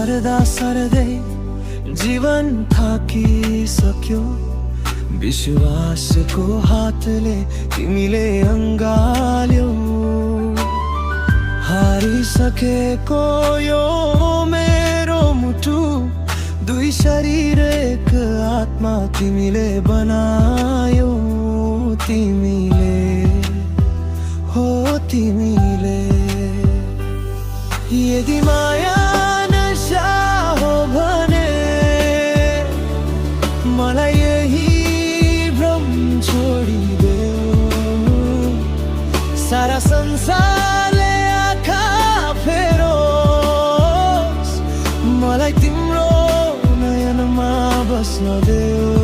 सर्दा सर्दै जीवन थाकिसक्यो। विश्वासको हातले तिमीले अँगाल्यौ। हारिसकेको यो मेरो मुटु, दुई शरीर एक आत्मा तिमीले बनायौ। तिमीले हो तिमीले। यदि माया नशा हो भने मलाई यही भ्रम छोडिदेऊ। सारा संसारले आँखा फेरोस्, मलाई तिम्रो नयनमा बस्न देऊ।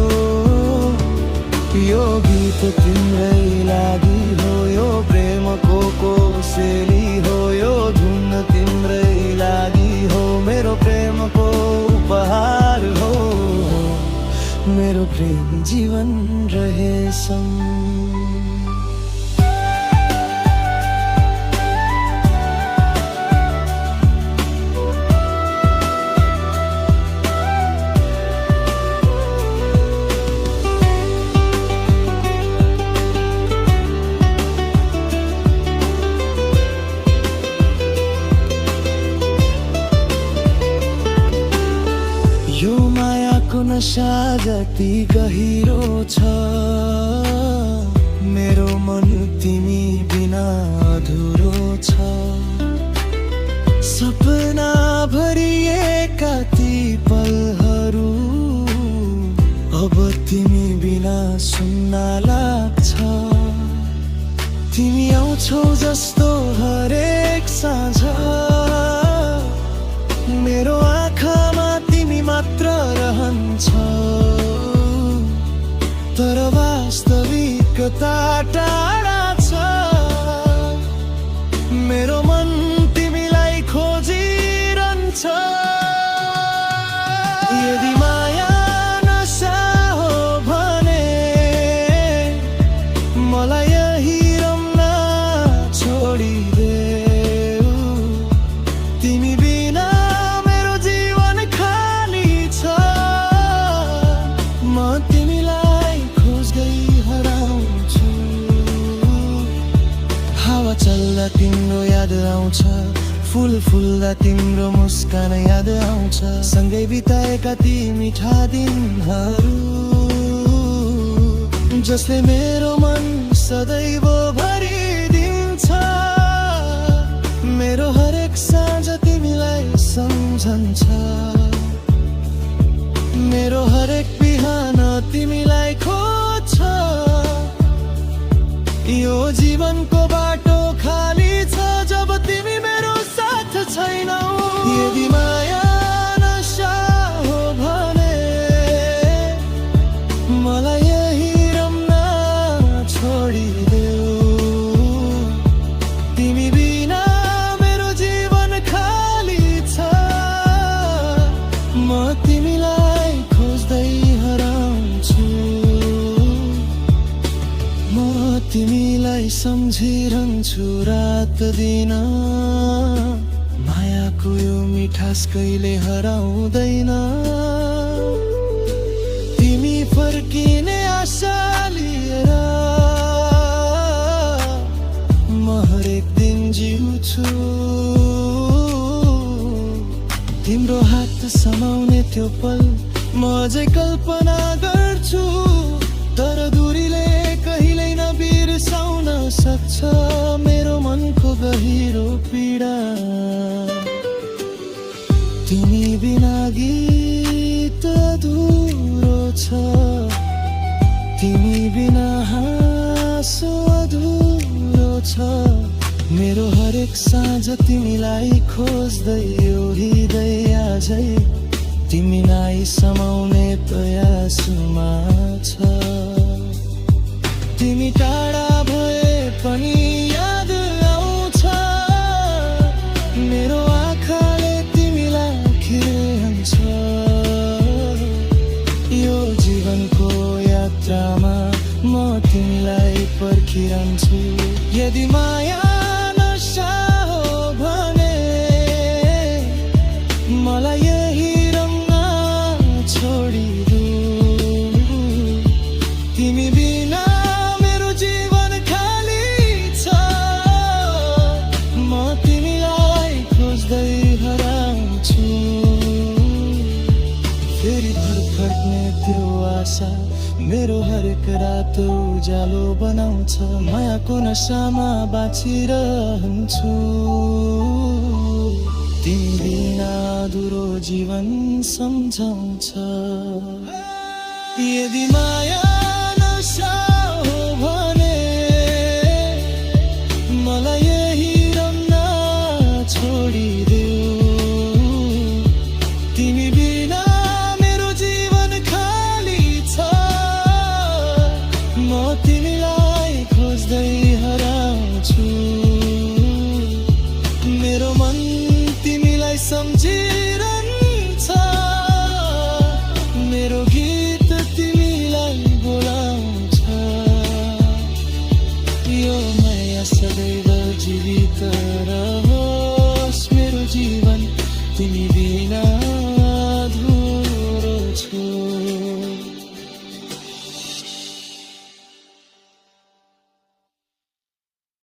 यो गीत तिम्रै लागि हो, यो प्रेमको कोसेली हो। यो धुन तिम्रै लागि हो, मेरो प्रेमको उपहार हो। मेरो प्रेम जीवन रहेछन्। यो मायाको नशा जति गहिरो छ, मेरो मन तिमी बिना अधुरो छ। सपना भरिएका ती पलहरू अब तिमी बिना सुन्न लाग्छ। तिमी आउँछौ जस्तो हरेक साँझ, मेरो आँखामा तिमी मात्र रहन्छ। तर वास्तविकता टाढा छ, मेरो मन तिमीलाई खोजिरहन्छ। यदि माया नशा हो भने मलाई यही रम्न छोडिदेऊ। तिमी बिना मेरो जीवन खाली छ, म तिमीलाई खोज्दै हराउँछु। हावा चल्दा तिम्रो याद आउँछ, फुल फुल्दा तिम्रो मुस्कान याद आउँछ। सँगै बिताएका ती मिठा दिनहरू, जसले मेरो मन सदैव भरिदिन्छ। मेरो हरेक साँझ तिमीलाई सम्झन्छ, मेरो हरेक बिहान तिमीलाई खोज्छ। यो जीवनको बाटो खाली छ जब तिमी मेरो साथ छैनौ। यदि माया नशा हो भने मलाई यही रम्न छोडिदेऊ। तिमी बिना मेरो जीवन खाली छ, म तिमीलाई खोज्दै हराउँछु। म तिमीलाई सम्झिरहन्छु रात दिन। मायाको यो मिठास कहिले हराउँदैन। तिमी फर्किने आशा लिएर म हरेक दिन जिउँछु। तिम्रो हात समाउने त्यो पल म अझै कल्पना गर्छु। तर दूरीले कहिल्यै नबिर्साउन सक्छ मेरो मनको गहिरो पीडा। तिमी बिना गीत अधुरो छ, तिमी बिना हाँसो अधुरो छ। मेरो हरेक साँझ तिमीलाई खोज्दै यो हृदय आजै तिमी नाइ समाउने प्रयासमा छ। तिमी टाढा भए पनि याद आउँछ, मेरो आँखाले तिमीलाई खिर्हन्छ। यो जीवनको यात्रामा म तिमीलाई पर्खिरहन्छु। यदि माया नशा हो भने मलाई मेरो हरेक रात उज्यालो बनाउँछ मायाको नशामा बाँचिरहन्छु तिमी बिना अधुरो जीवन सम्झाउँछ यदि माया नशा हो भने मलाई यही रम्न छोडिदेऊ तिमी बिना मेरो जीवन खाली छ म तिमीलाई खोज्दै हराउँछु मेरो मन तिमीलाई सम्झिरहन्छ मेरो गीत तिमीलाई बोलाउँछ यो माया सदैव जीवित रहोस् मेरो जीवन तिमी